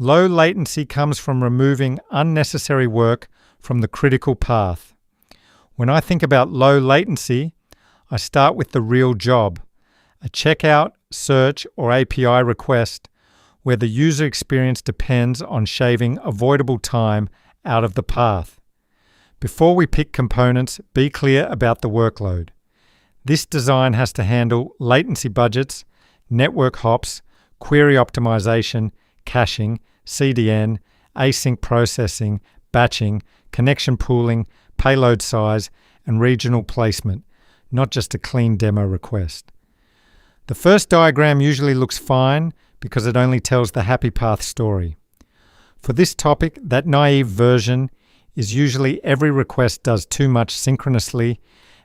Low latency comes from removing unnecessary work from the critical path. When I think about low latency, I start with the real job, a checkout, search, or API request where the user experience depends on shaving avoidable time out of the path. Before we pick components, be clear about the workload. This design has to handle latency budgets, network hops, query optimization, caching, CDN, async processing, batching, connection pooling, payload size, and regional placement, not just a clean demo request. The first diagram usually looks fine because it only tells the happy path story. For this topic, that naive version is usually every request does too much synchronously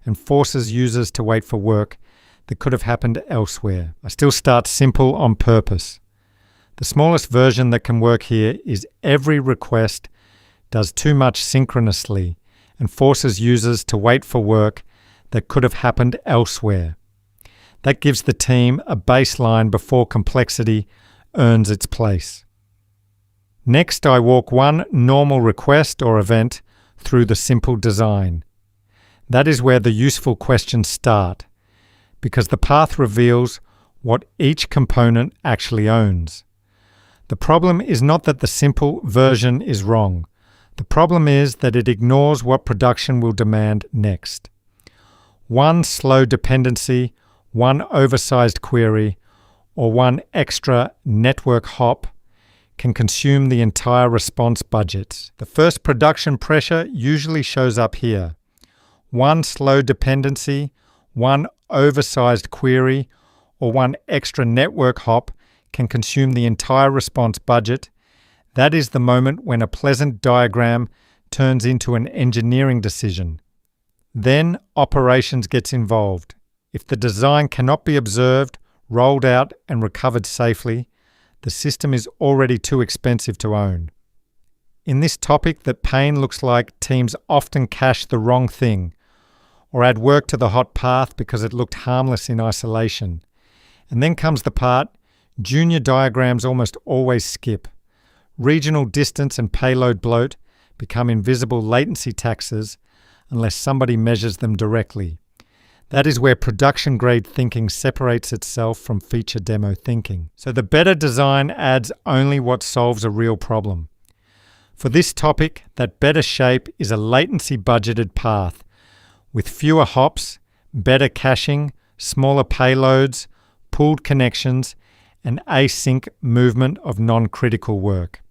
and forces users to wait for work that could have happened elsewhere. I still start simple on purpose. The smallest version that can work here is every request does too much synchronously and forces users to wait for work that could have happened elsewhere. That gives the team a baseline before complexity earns its place. Next, I walk one normal request or event through the simple design. That is where the useful questions start, because the path reveals what each component actually owns. The problem is not that the simple version is wrong. The problem is that it ignores what production will demand next. One slow dependency, one oversized query, or one extra network hop can consume the entire response budget. The first production pressure usually shows up here. One slow dependency, one oversized query, or one extra network hop can consume the entire response budget. That is the moment when a pleasant diagram turns into an engineering decision. Then operations gets involved. If the design cannot be observed, rolled out, and recovered safely, the system is already too expensive to own. In this topic, that pain looks like teams often cache the wrong thing or add work to the hot path because it looked harmless in isolation. And then comes the part junior diagrams almost always skip. Regional distance and payload bloat become invisible latency taxes unless somebody measures them directly. That is where production-grade thinking separates itself from feature demo thinking. So the better design adds only what solves a real problem. For this topic, that better shape is a latency-budgeted path with fewer hops, better caching, smaller payloads, pooled connections, and async movement of non-critical work.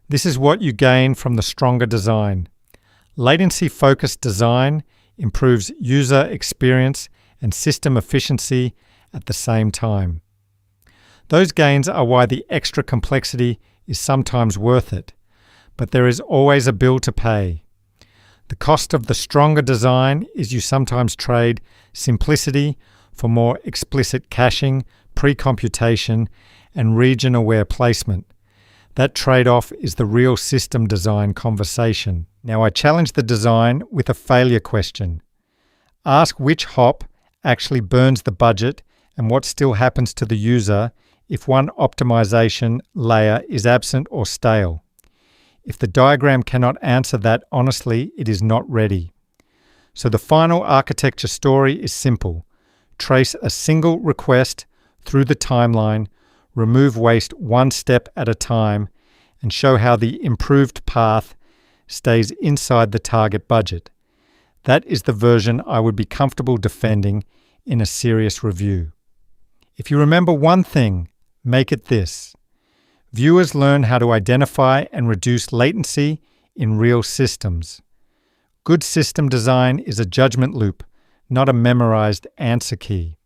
This is what you gain from the stronger design. Latency-focused design improves user experience and system efficiency at the same time. Those gains are why the extra complexity is sometimes worth it, but there is always a bill to pay. The cost of the stronger design is you sometimes trade simplicity for more explicit caching, pre-computation, and region-aware placement. That trade-off is the real system design conversation. Now I challenge the design with a failure question. Ask which hop actually burns the budget and what still happens to the user if one optimization layer is absent or stale. If the diagram cannot answer that honestly, it is not ready. So the final architecture story is simple. Trace a single request through the timeline, remove waste one step at a time, and show how the improved path stays inside the target budget. That is the version I would be comfortable defending in a serious review. If you remember one thing, make it this. Viewers learn how to identify and reduce latency in real systems. Good system design is a judgment loop, not a memorized answer key.